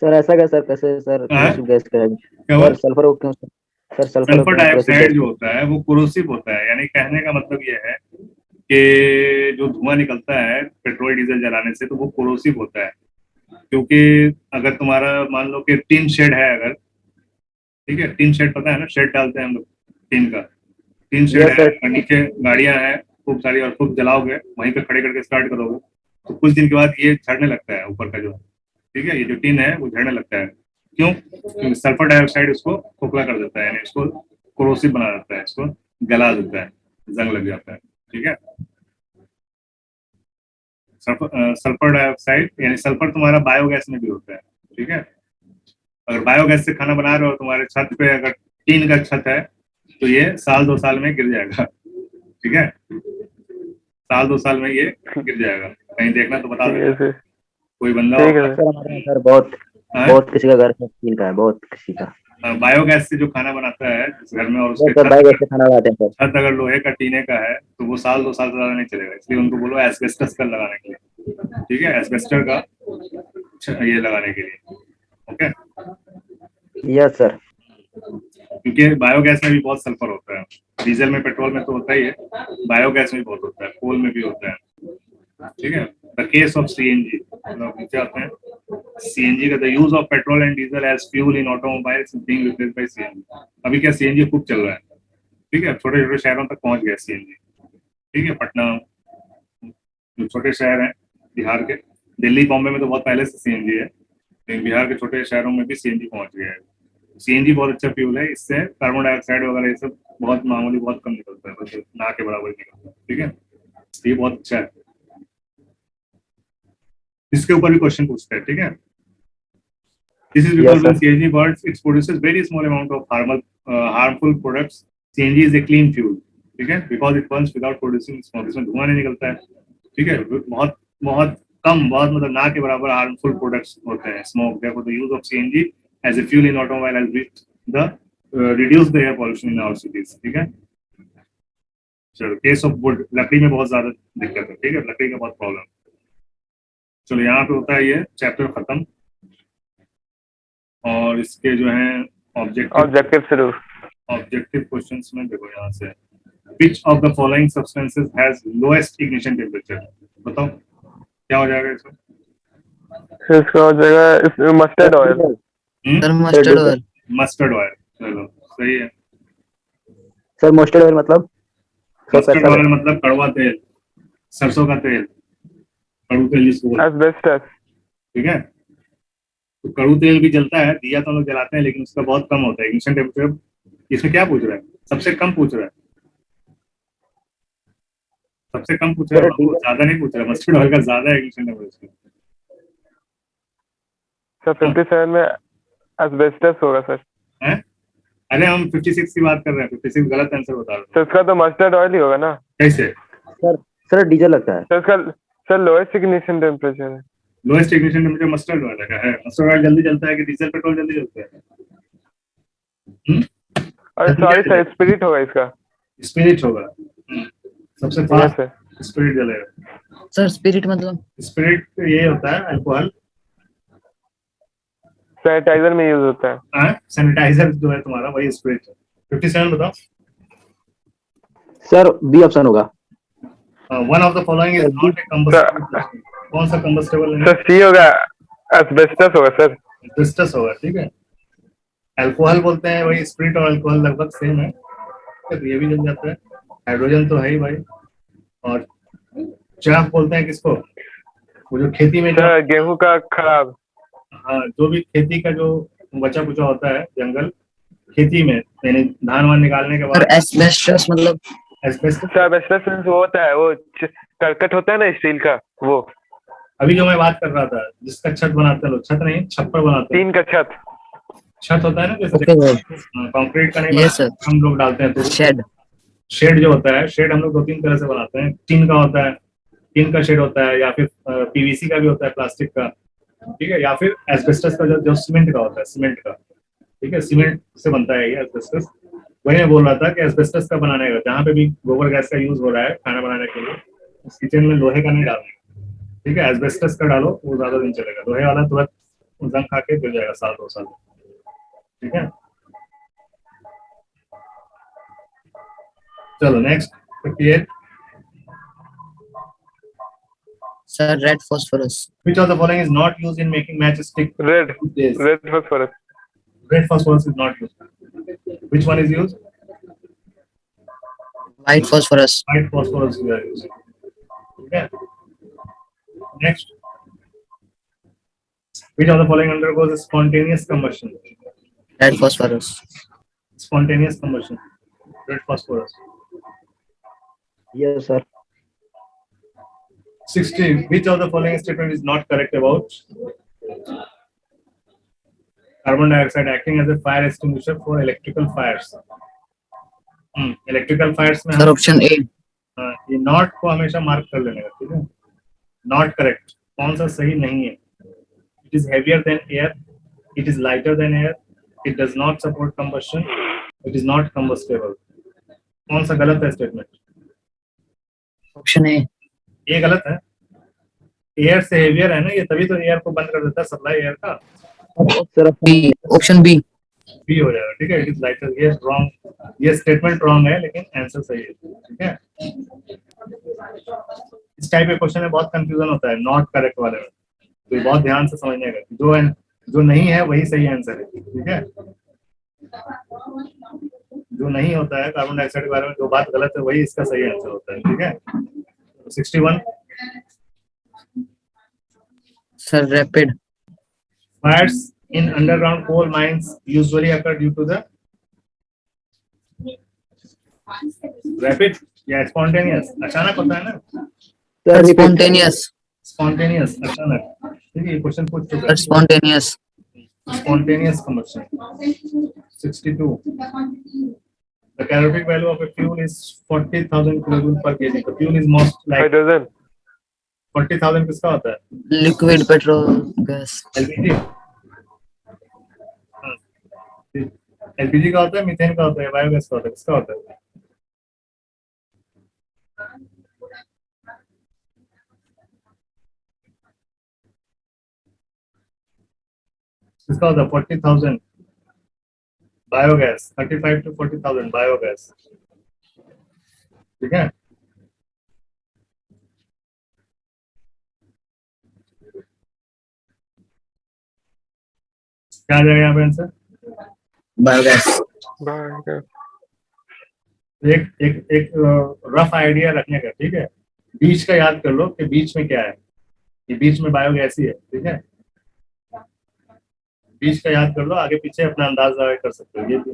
सर ऐसा क्या सर, कैसे सर हाँ? क्रोसिव गैस का? क्या हुआ? सर सल्फर को क्यों सर सल्फर को सल्फर क्यों क्रोसिव डाइऑक्साइड गैस? जो होता है वो कोरोसिव होता है, यानी कहने का मतलब ये है कि जो धुआं निकलता है पेट्रोल डीजल जलाने से, तो वो कोरोसिव होता है। क्योंकि अगर तुम्हारा मान लो कि टिन शेड है अगर, ठीक है, टिन शेड पता है ना, शेड डालते हैं हम लोग टिन का, टिन शेड यस है सर। और नीचे गाड़ियां हैं खूब सारी, और खूब जलाओगे वहीं पे खड़े करके स्टार्ट करोगे, तो कुछ दिन के बाद ये झड़ने लगता है ऊपर का जो, ठीक है, ये जो टिन है वो झड़ने लगता है। क्यों? क्योंकि सल्फर डाइऑक्साइड इसको खोखला कर देता है, यानी इसको कोरोसिव बना देता है, इसको गला देता है, जंग लग जाता है। ठीक है, सल्फर डाइऑक्साइड यानी सल्फर तुम्हारा बायोगैस में भी होता है। ठीक है, अगर बायोगैस से खाना बना रहे हो, तुम्हारे छत पे अगर टीन का छत है, तो ये साल 2 साल में गिर जाएगा। ठीक है, साल 2 साल में ये गिर जाएगा, कहीं देखना तो बता ठीक है देना, सर। कोई बंदा ठीक है होगा। सर हमारे यहाँ सर बहुत हाँ? बहुत किसी का घर में स्टील का है, बहुत किसी का। बायोगैस से जो खाना बनाता है इस घर में, और वो उसके सर छत बाइक अगर, ऐसे खाना बनाते हैं सर। छत अगर लोहे का टीने का है, तो वो साल 2 साल से ज्यादा नहीं चलेगा, इसलिए उनको बोलो एस्बेस्टस का लगाने के लिए। ठीक है, एस्बेस्टर का ये लगाने के लिए। Okay, yes sir. क्योंकि बायोगैस में भी बहुत सल्फर होता है, डीजल में पेट्रोल में तो होता ही है, बायोगैस में भी बहुत होता है, कोल में भी होता है। ठीक है, द केस ऑफ CNG, नीचे आते हैं, CNG का, the use of petrol and diesel as fuel in automobiles is being replaced by CNG। अभी क्या CNG खूब चल रहा है। ठीक है, छोटे छोटे शहरों तक पहुंच गया CNG। ठीक है, पटना, जो छोटे शहर हैं बिहार के, दिल्ली बॉम्बे में तो बहुत पहले से CNG है, लेकिन बिहार के छोटे शहरों में भी CNG पहुंच गया है। CNG बहुत अच्छा फ्यूल है, इससे कार्बन डाइऑक्साइड वगैरह ये सब बहुत मामूली, बहुत कम निकलता है, बस ना के बराबर निकलता है। ठीक है, ये बहुत अच्छा है। इसके ऊपर भी क्वेश्चन पूछते हैं, ठीक है। This is Yes, because sir. when CNG burns, it produces very small amount of harmful products. CNG is a clean fuel, ठीक है, because it burns without producing smoke. इसमें धुआं नहीं निकलता है, ठीक है, बहुत बहुत कम, बहुत मतलब ना के बराबर हार्मफुल प्रोडक्ट्स होते हैं smoke. Therefore, the use of CNG as a fuel in automobile has reduced the air pollution in our cities, ठीक है। चलो, केस ऑफ वुड, लकड़ी में बहुत ज्यादा दिक्कत है, ठीक है, लकड़ी का बहुत प्रॉब्लम। चलो, यहाँ पे होता है ये चैप्टर खत्म, और इसके जो है ऑब्जेक्टिव शुरू। ऑब्जेक्टिव क्वेश्चंस में देखो यहाँ से, which of the following substances has lowest ignition temperature? बताओ क्या हो जाएगा इसमें? इसका हो जाएगा mustard oil. Sir mustard oil. Mustard oil, चलो सही है। सर मस्टर्ड ऑयल मतलब मस्टर्ड ऑयल मतलब कड़वा तेल, सरसों का तेल, कड़ू तेल जिसको बोलते हैं, एस्बेस्टस। ठीक है। तो कड़ू तेल भी जलता है, दिया तो हम लोग जलाते हैं, लेकिन उसका बहुत कम होता है इग्निशन टेम्परेचर। इसमें क्या पूछ रहा है? सबसे कम पूछ रहा है, सबसे कम पूछ रहा है, ज्यादा नहीं पूछ रहा है। मस्टर्ड ऑयल का ज्यादा है इग्निशन टेम्परेचर। सर 57 में एस्बेस्टस होगा सर। हैं? अरे हम 56 की बात कर रहे हैं, 56 गलत आंसर बता रहे हो। तो इसका तो मस्टर्ड ऑयल ही होगा ना। कैसे? सर डीजल लगता है। तो इसका सर लोएस्ट इग्निशन टेम्परेचर है। Lowest ignition temperature mustard oil का है। मस्टर्ड ऑयल जल्दी जलता है कि डीजल पेट्रोल जल्दी जलता है? और सॉरी सर स्पिरिट होगा इसका। स्पिरिट होगा, सबसे फास्ट स्पिरिट जलेगा। सर स्पिरिट मतलब? स्पिरिट ये होता है अल्कोहल, सैनिटाइजर में यूज होता है। सैनिटाइजर जो है तुम्हारा वही स्पिरिट है। 57 बताओ सर बी ऑप्शन होगा। One of the following is not a combustible. कौन सा कंबस्टेबल है? सर सी होगा, एस्बेस्टस होगा सर। एस्बेस्टस होगा, ठीक है। अल्कोहल बोलते हैं, वही स्पिरिट और अल्कोहल लगभग सेम है, तो ये भी जल जाता है। हाइड्रोजन तो है ही भाई। और चाफ बोलते हैं किसको? वो जो खेती में जो गेहूं का खराब, हाँ, जो भी खेती का जो बचा कुचा होता है जंगल, खेती में यानी धान वान निकालने के सर बाद एस्बेस्टस मतलब? एस्बेस्टस, एस्बेस्टस वो होता है, वो करकट होता है ना स्टील का, वो। अभी जो मैं बात कर रहा था, जिसका छत बनाते हैं लोग, छत नहीं छप्पर बनाते हैं, टीन का छत। छत होता है ना जैसे ओके भाई। कंक्रीट का नहीं यस सर। हम लोग डालते हैं तो शेड। शेड जो होता है, शेड हम लोग 2-3 तरह से बनाते हैं। टीन का होता है, टीन का शेड होता है, या फिर पीवीसी का भी होता है, प्लास्टिक का, ठीक है, या फिर एस्बेस्टस का जो सीमेंट का होता है, सीमेंट का, ठीक है, सीमेंट से बनता है ये एस्बेस्टस। वही मैं बोल रहा था कि एस्बेस्टस का बनाने का, जहाँ पे भी गोबर गैस का यूज हो रहा है खाना बनाने के लिए, उस किचन में लोहे का नहीं डालना, ठीक है, एस्बेस्टस का डालो, वो ज्यादा दिन चलेगा। लोहे वाला तुरंत जंग खा के गिर जाएगा 1-2 साल, ठीक है। चलो next 58। Sir red phosphorus. Which of the following is not used in making matchstick? Red Yes. Red phosphorus. Red phosphorus is not used. Which one is used? White phosphorus. White phosphorus we are using. Okay. Next. Which of the following undergoes spontaneous combustion? Red phosphorus. Spontaneous combustion. Red phosphorus. Yes sir. 60. Which of the following statement is not correct about carbon dioxide acting as a fire extinguisher for electrical fires? Electrical fires में sir option A. ये not को हमेशा mark कर लेने का, ठीक है। Not correct, कौन सा सही नहीं है? It is heavier than air, it is lighter than air, it does not support combustion, it is not combustible. कौन सा गलत है स्टेटमेंट? Option A. ये गलत है। एयर से हेवियर है ना ये, तभी तो एयर को बंद कर देता है, सप्लाई एयर का। Sir B, option B. B हो जाएगा, ठीक है। इट इज लाइटर, ये रॉन्ग, ये स्टेटमेंट रॉन्ग है, लेकिन आंसर सही है, ठीक है। इस टाइप के क्वेश्चन में बहुत कंफ्यूजन होता है नॉट करेक्ट वाले में, तो ये बहुत ध्यान से समझने का। जो नहीं है वही सही आंसर है, ठीक है। जो नहीं होता है कार्बन डाइऑक्साइड के बारे में, जो बात गलत है वही इसका सही आंसर होता है, ठीक है। 61। Sir rapid. Fires in underground coal mines usually occur due to the rapid या spontaneous, अचानक होता है ना। Sir spontaneous. Spontaneous, अचानक। ठीक है, ये क्वेश्चन पूछ चुका सर है। Spontaneous Spontaneous combustion. 62. The calorific value of a fuel is 40,000 kilojoule per kg. The fuel is most like hydrogen 40,000 किसका होता है? Liquid petrol gas LPG. LPG का होता है, मीथेन का होता है, बायोगैस का होता है, किसका होता है? किसका होता है? 40,000 बायोगैस, 35 to 40,000 बायोगैस, ठीक है। क्या आ जाएगा यहाँ पे आंसर? बायोगैस एक एक एक रफ आइडिया रखने का, ठीक है। बीच का याद कर लो कि बीच में क्या है, ये बीच में बायोगैस ही है, ठीक है। बीच का याद कर लो, आगे पीछे अपना अंदाज लगा कर सकते हो। ये भी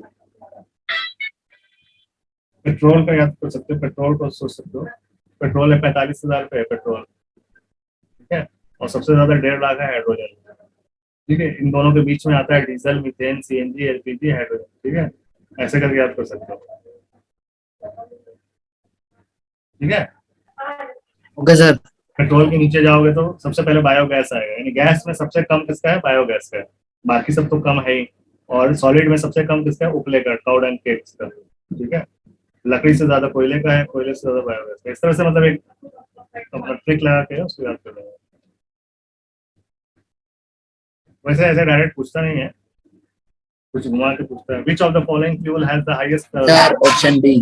पेट्रोल का याद कर सकते हो, पेट्रोल को सोच सकते हो। पेट्रोल है 45,000 रुपये है पेट्रोल, ठीक है। और सबसे ज्यादा 1.5 लाख है हाइड्रोजन, ठीक है। इन दोनों के बीच में आता है diesel, methane, CNG, LPG, hydrogen, ठीक है। ऐसे करके याद कर सकते हो, ठीक है। Okay sir. पेट्रोल के नीचे जाओगे तो सबसे पहले बायोगैस आएगा, यानी गैस में सबसे कम किसका है? बायोगैस का है। बाकी सब तो कम है ही। और सॉलिड में सबसे कम किसका है? उपले का, काउड एंड केक्स का, ठीक है। लकड़ी से ज्यादा कोयले का है, कोयले से ज्यादा बायोगैस का। इस तरह से मतलब एक अपना ट्रिक लगा के उसको याद कर लेंगे। वैसे ऐसे डायरेक्ट पूछता नहीं है, कुछ घुमा के पूछता है। Which of the following fuel has the highest? Sir option B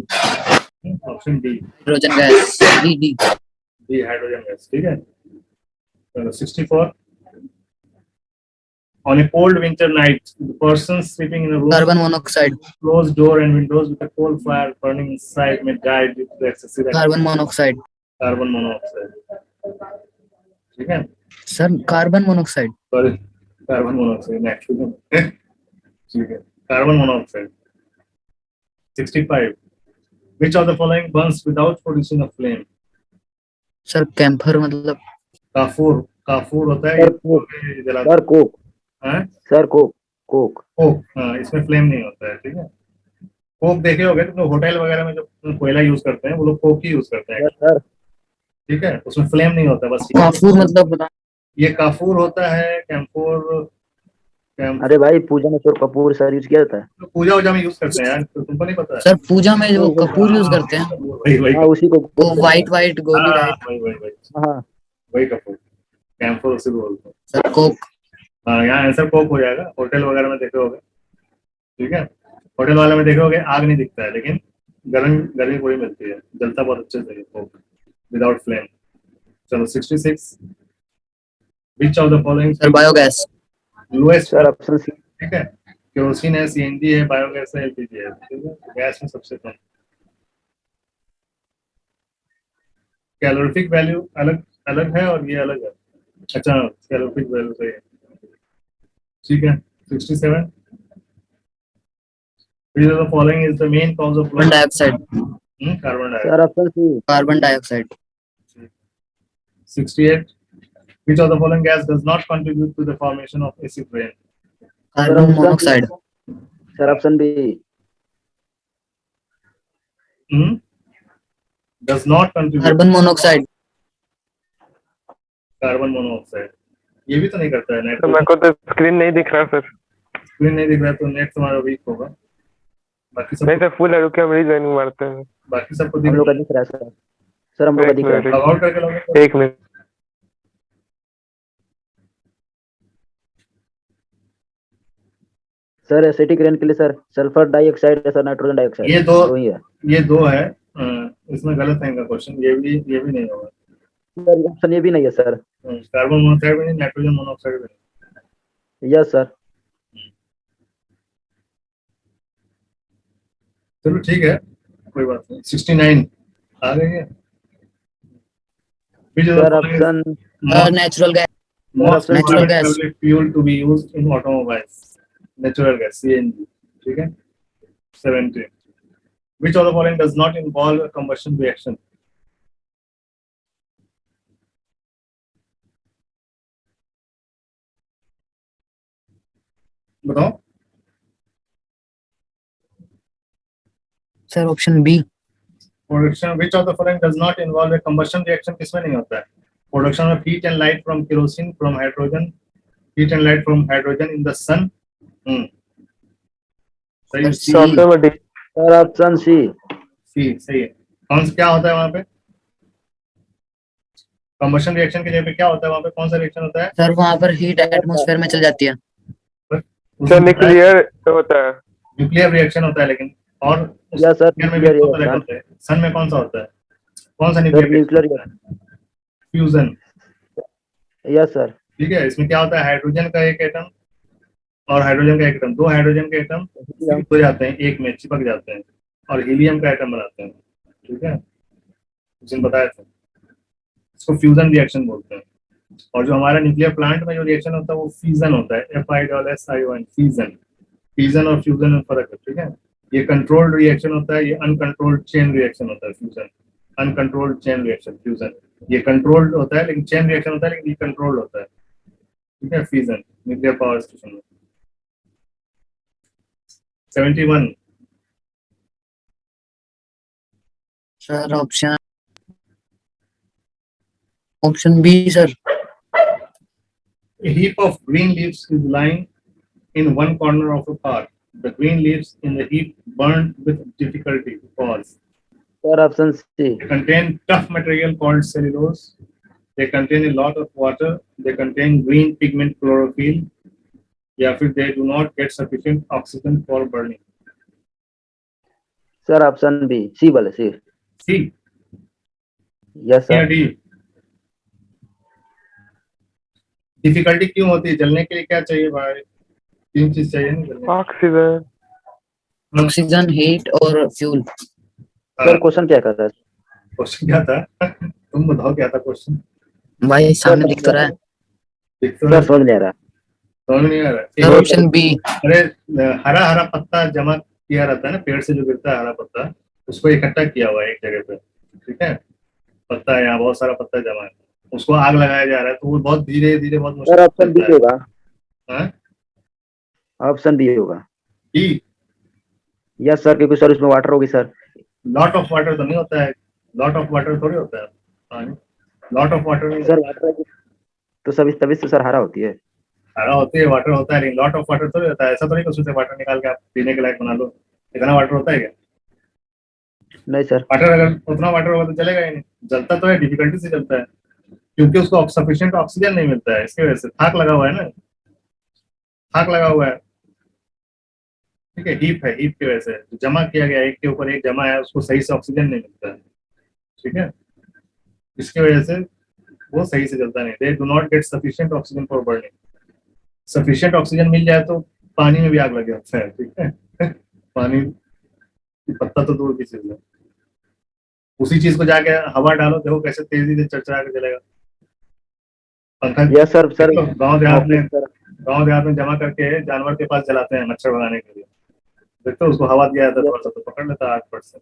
option D, hydrogen gas D D D hydrogen gas, ठीक है। 64. On a cold winter night, the person sleeping in a room carbon monoxide closed door and windows with a coal fire burning inside may die due to the excessive carbon monoxide carbon monoxide, ठीक है। Sir carbon monoxide sorry, carbon monoxide nitrogen, ठीक है। Carbon monoxide. 65. Which of the following burns without producing a flame? Sir camphor मतलब काफूर, काफूर होता है sir Coke, ये जला sir Coke, हैं? Sir Coke, Coke. कोक, हाँ, इसमें फ्लेम नहीं होता है, ठीक है। कोक देखे होगे तो होटल वगैरह में जो कोयला यूज करते हैं वो लोग कोक ही यूज करते हैं, यस सर। ठीक है। उसमें फ्लेम नहीं होता, बस काफूर मतलब बता ये काफूर होता है, कैम्फोर। अरे भाई पूजा में सर कपूर सर यूज किया जाता है। तो पूजा वूजा में यूज करते हैं यार, तो तुमको नहीं पता है? सर पूजा में जो कपूर यूज करते हैं वही वही हाँ उसी को वो वाइट वाइट गोली हाँ, राइट वही वही वही हाँ वही कपूर, कैम्फोर उसी को बोलते हैं। सर कोक हाँ, यहाँ आंसर कोक हो जाएगा। होटल वगैरह में देखे होगे, ठीक है। होटल वाले में देखे होगे आग नहीं दिखता है, लेकिन गर्म गर्मी पूरी मिलती है, जलता बहुत अच्छे से कोक विदाउट फ्लेम। चलो 66. Which of the following sir biogas lowest, sir option C. ठीक है। केरोसिन है, सीएनजी है, बायोगैस है, एलपीजी है, ठीक है। गैस में सबसे कम। कैलोरीफिक वैल्यू अलग अलग है और ये अलग है। अच्छा, कैलोरीफिक वैल्यू सही है, ठीक है। 67. Which of the following is the main cause of carbon dioxide carbon dioxide? Sir option C. Carbon dioxide 68. Which of the following gas does not contribute to the formation of acid rain? Carbon monoxide sir option B. Does not contribute. Carbon monoxide carbon monoxide ये भी तो नहीं करता है। Net तो मेरे को तो स्क्रीन नहीं दिख रहा सर। स्क्रीन नहीं दिख रहा तो नेट तुम्हारा वीक होगा। बाकी सब नहीं सर फुल है, रुके हम रीजॉइनिंग मारते हैं। बाकी सबको हम लोग का दिख रहा है सर। सर हम लोग का दिख रहा है। लॉग आउट करके लॉग एक मिनट सर एसिटिक रेन के लिए सर सल्फर डाइऑक्साइड है सर, नाइट्रोजन डाइऑक्साइड ये दो ही है। ये दो है। इसमें गलत है इनका क्वेश्चन। ये भी नहीं होगा। सर ऑप्शन ये भी नहीं है सर। कार्बन मोनोऑक्साइड भी नहीं, नाइट्रोजन मोनोऑक्साइड भी नहीं। Yes sir. चलो ठीक है, कोई बात नहीं। 69 आ गई है। Sir option natural gas most natural gas. favorite fuel to be used in automobiles, natural gas, CNG, ठीक है। 70. Which of the following does not involve a combustion reaction? बताओ। Sir option B. Production which of the following does not involve a combustion reaction, किसमें नहीं होता है? Production of heat and light from kerosene from hydrogen, heat and light from hydrogen in the sun. सही, sir तो C. Option में D. Sir option C. C सही है। कौन सा क्या होता है वहां पे? कंबशन रिएक्शन की जगह पे क्या होता है वहां पे? कौन सा रिएक्शन होता है? सर वहां पर हीट एटमॉस्फेयर में चल जाती है। सर न्यूक्लियर होता है। न्यूक्लियर रिएक्शन होता है, लेकिन और उस या सर nuclear में भी न्यूक्लियर दो तरह के रिएक्शन। होते हैं। सन में कौन सा होता है? कौन सा sir nuclear nuclear reaction? Fusion. Yes sir. ठीक है, इसमें क्या होता है? हाइड्रोजन का एक एटम और हाइड्रोजन का एक एटम, दो हाइड्रोजन के एटम फ्यूज हो जाते हैं, एक में चिपक जाते हैं और हीलियम का एटम बनाते हैं। ठीक है, जिन बताया था, इसको फ्यूजन रिएक्शन बोलते हैं। और जो हमारा न्यूक्लियर प्लांट में जो रिएक्शन होता है वो फ्यूजन होता है, FISSION, फ्यूजन। फ्यूजन और फ्यूजन में फर्क है। ठीक है, ये कंट्रोल्ड रिएक्शन होता है, ये अनकंट्रोल्ड चेन रिएक्शन होता है fusion. Uncontrolled chain reaction fusion, ये कंट्रोल्ड होता है लेकिन चेन रिएक्शन होता है, लेकिन ये कंट्रोल्ड होता है। ठीक है, फ्यूजन न्यूक्लियर पावर स्टेशन में। 71। Sir option option B sir. A heap of green leaves is lying in one corner of a park. The green leaves in the heap burned with difficulty. Pause. Sir option C. They contain tough material called cellulose. They contain a lot of water. They contain green pigment chlorophyll. या फिर they do not get sufficient oxygen for burning. Sir option B, C बोले C. C yes या sir. D? Difficulty क्यों होती है? जलने के लिए क्या चाहिए भाई? तीन चीज चाहिए ना जलने ऑक्सीजन। ऑक्सीजन, हीट और फ्यूल। सर क्वेश्चन क्या कर रहा है? क्वेश्चन क्या था? तुम बताओ क्या था क्वेश्चन? भाई सामने दिख तो रहा है। सर समझ नहीं आ रहा। समझ नहीं आ रहा सर है? Option B. अरे हरा हरा पत्ता जमा किया रहता है ना, पेड़ से जो गिरता है हरा पत्ता, उसको इकट्ठा किया हुआ है एक जगह पे। ठीक है, पत्ता है यहाँ, बहुत सारा पत्ता जमा है, उसको आग लगाया जा रहा है, तो वो बहुत धीरे धीरे बहुत सर मुश्किल ऑप्शन बी चलता होगा। है। ऑप्शन बी होगा। डी? यस सर, क्योंकि सर उसमें वाटर होगी सर। लॉट ऑफ वाटर तो नहीं होता है, लॉट ऑफ वाटर थोड़ी होता है पानी, लॉट ऑफ वाटर नहीं सर होता है। वाटर तो सभी तभी से सर हरा होती है। हरा होती है, वाटर होता है, लेकिन लॉट ऑफ वाटर थोड़ी होता है। ऐसा तो नहीं कि उसमें से वाटर निकाल के आप पीने के लायक बना लो, इतना वाटर होता है क्या? नहीं सर। वाटर अगर उतना वाटर होगा तो चलेगा ही नहीं। जलता तो है, डिफिकल्टी से जलता है, क्योंकि उसको सफिशिएंट ऑक्सीजन नहीं मिलता है, इसकी वजह से थाक लगा हुआ है ना, थाक लगा हुआ है। ठीक है, हीप है, हीप की वजह से जो जमा किया गया, एक के ऊपर एक जमा है, उसको सही से ऑक्सीजन नहीं मिलता है। ठीक है, इसकी वजह से वो सही से जलता नहीं। They do not get sufficient oxygen for burning. Sufficient oxygen मिल जाए तो पानी में भी आग लग जाता है। ठीक है, पानी, पत्ता तो दूर की चीज है, उसी चीज को जाके हवा डालो, देखो कैसे तेजी से चरचरा के जलेगा। पंखा यस सर। सर गाँव देहात में जमा करके जानवर के पास जलाते हैं मच्छर भगाने के लिए, देखते हो उसको हवा दिया जाता है थोड़ा सा तो पकड़ लेता है 8%।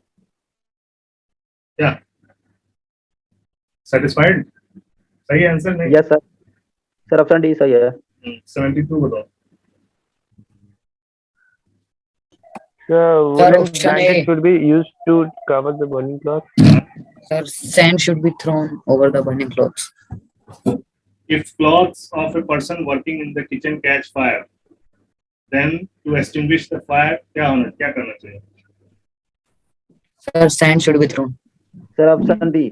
क्या सेटिस्फाइड? सही आंसर नहीं? Yes sir. Sir option D सही है। 72 बताओ। Woolen option blanket A. should be used to cover the burning cloth. Sir sand should be thrown over the burning clothes. If clothes of a person working in the kitchen catch fire, then to extinguish the fire क्या करना चाहिए? Sir sand should be thrown. Sir option B.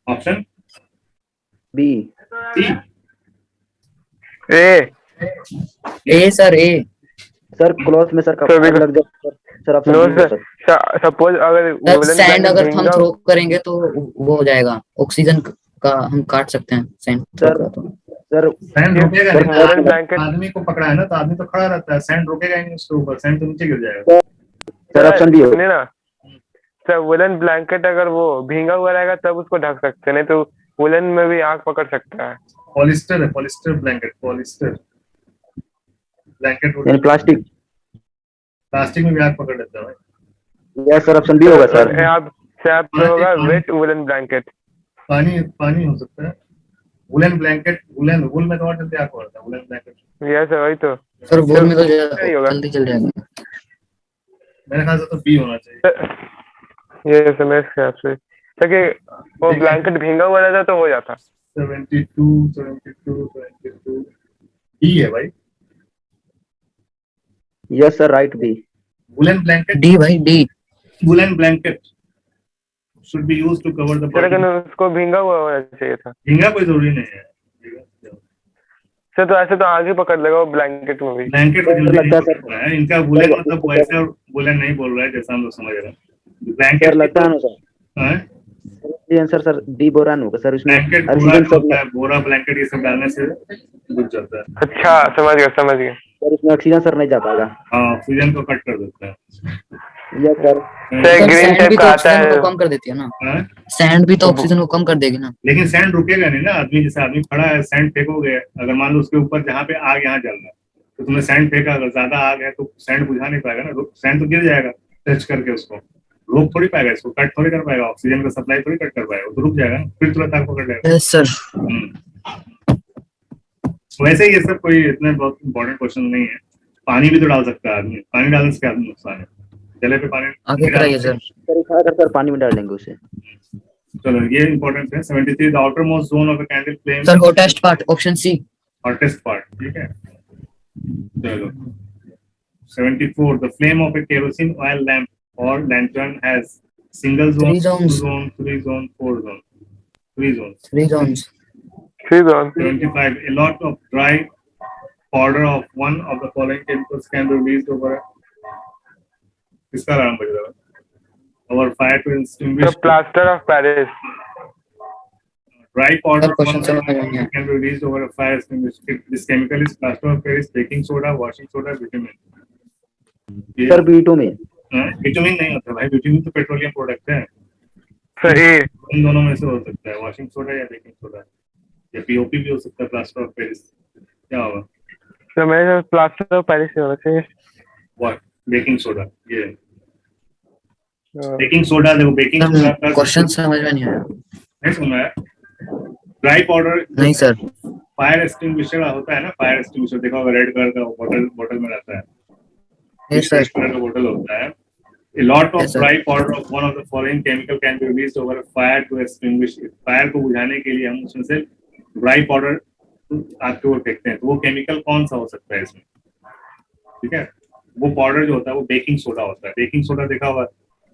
Option B. C? A. A sir A. Sir cloth में sir sir, कपड़ा लग जाए sir. Option no B sir. Suppose अगर sir woolen sand blanket अगर हम भींगा थ्रो करेंगे तो वो हो जाएगा, ऑक्सीजन का हम काट सकते हैं सैंड थ्रो सर करा तो। सर सैंड रोकेगा सर नहीं, woolen blanket आदमी को पकड़ा है ना, तो आदमी तो खड़ा रहता है, सैंड रोकेगा ही नहीं उसके ऊपर, सैंड तो नीचे गिर जाएगा। सर ऑप्शन बी होगा। सुनिए ना सर, वुलन ब्लैंकेट अगर वो भींगा हुआ रहेगा तब उसको ढक सकते हैं, नहीं तो वुलन में भी आग पकड़ सकता है। पॉलिस्टर है, पॉलिस्टर ब्लैंकेट, पॉलिस्टर ब्लैंकेट यानी प्लास्टिक। प्लास्टिक में भी आग पकड़ लेता है भाई। यस सर ऑप्शन बी होगा सर। आप से आप होगा वेट वुलन ब्लैंकेट। पानी पानी हो सकता है। वुलन ब्लैंकेट, वुलन वुल में तो और जल्दी आग होता है, वुलन ब्लैंकेट यस वही तो सर वॉल में तो नहीं होगा। जल्दी चल जाएगा। मेरे ख्याल से तो बी होना चाहिए। ये समझ गया आपसे ताकि वो ब्लैंकेट भींगा हुआ रहता तो हो जाता। 72 बी है भाई। Yes sir right B. Woollen blanket, D भाई D. Woollen blanket should be used to cover the sir body. लेकिन उसको भींगा हुआ होना चाहिए था। भींगा कोई जरूरी नहीं है। सर तो ऐसे तो आगे पकड़ लेगा वो ब्लैंकेट में भी। ब्लैंकेट को जल्दी लगता है नहीं पकड़ना है इनका। वुलन मतलब वैसे वुलन नहीं बोल रहा है जैसा हम लोग समझ रहे हैं। सर ब्लैंकेट लगता है ना सर, है, ये आंसर सर डी बोरान होगा सर, उसमें ब्लैंकेट बोरा ऑक्सीजन सब होता है, बोरा ब्लैंकेट ये सब डालने से बुझ जाता है। अच्छा समझ गया। सर, उसमें ऑक्सीजन सर नहीं जा पाएगा। हाँ, ऑक्सीजन को कट कर देता है। Yes sir. Sir sir green sand tape भी का तो आता ऑक्सीजन है। को कम कर देती है ना। हाँ? सैंड भी तो ऑक्सीजन को कम कर देगी ना। लेकिन सैंड रुकेगा नहीं ना। आदमी जैसे आदमी खड़ा है, सैंड फेंकोगे, अगर मान लो उसके ऊपर जहाँ पे आग यहाँ जल रहा है तो तुमने सैंड फेंका, अगर ज्यादा आग है तो सैंड बुझा नहीं पाएगा ना, सैंड तो गिर जाएगा टच करके, उसको रोक थोड़ी पाएगा, इसको कट थोड़ी कर पाएगा, ऑक्सीजन का सप्लाई थोड़ी कट कर पाएगा, वो तो रुक जाएगा ना, फिर तुरंत आग पकड़ जाएगा। Yes sir. वैसे ये सब कोई इतने बहुत इंपॉर्टेंट क्वेश्चन नहीं है। पानी भी तो डाल सकता है आदमी, पानी डालने से क्या नुकसान है? जले पे पानी आगे कराइए सर। सर उठाकर सर पानी में डाल देंगे उसे। चलो ये इंपॉर्टेंट है। 73 the outermost zone of the candle flame, sir hottest part option C. Hottest part, ठीक है। चलो 74 the flame of a kerosene oil lamp और lantern has single zone, Three zones. 2 zone, 3 zone, 4 zone, 3 zone. 3 zones। 75 a lot of dry powder of one of the following chemicals can be released over किसका नाम बज रहा है? Over fire to extinguish plaster of Paris. dry powder Sir, question of समझ one में नहीं आया। can be released over a fire extinguisher. This chemical is plaster of Paris, baking soda, washing soda, bitumen. Sir B2 में। Bitumen नहीं होता भाई, bitumen तो petroleum product है। सही। इन दोनों में से हो सकता है, वॉशिंग सोडा या बेकिंग सोडा, या पीओपी भी हो सकता है, प्लास्टर ऑफ पेरिस। क्या होगा? तो मेरे प्लास्टर ऑफ पेरिस होना चाहिए। व्हाट? Baking soda. ये बेकिंग सोडा, देखो बेकिंग सोडा का क्वेश्चन समझ में नहीं आया। नहीं सुना है? ड्राई पाउडर नहीं सर। फायर एक्सटिंग्विशर होता है ना, फायर एक्सटिंग्विशर देखा होगा, रेड कलर का बोतल में रहता है, यस सर। रेड कलर का बोतल होता है। A lot of Yes, sir. dry powder of one of the following chemical can be released over a fire to extinguish it. Fire को बुझाने के लिए हम उसमें से ड्राई पाउडर आपके ओर फेंकते हैं, तो वो केमिकल कौन सा हो सकता है इसमें? ठीक है, वो पाउडर जो होता है वो बेकिंग सोडा होता है। बेकिंग सोडा देखा हुआ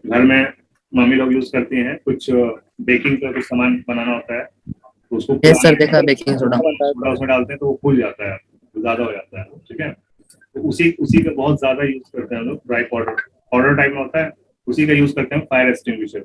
घर में मम्मी लोग यूज करती हैं, कुछ बेकिंग का कुछ सामान बनाना होता है तो उसको यस सर देखा बेकिंग सोडा। सोडा उसमें डालते हैं तो वो फूल जाता है, ज्यादा हो जाता है। ठीक है, तो उसी का बहुत ज्यादा यूज करते हैं हम लोग। ड्राई पाउडर टाइप में होता है, उसी का यूज करते हैं फायर एक्सटिंग्विशर।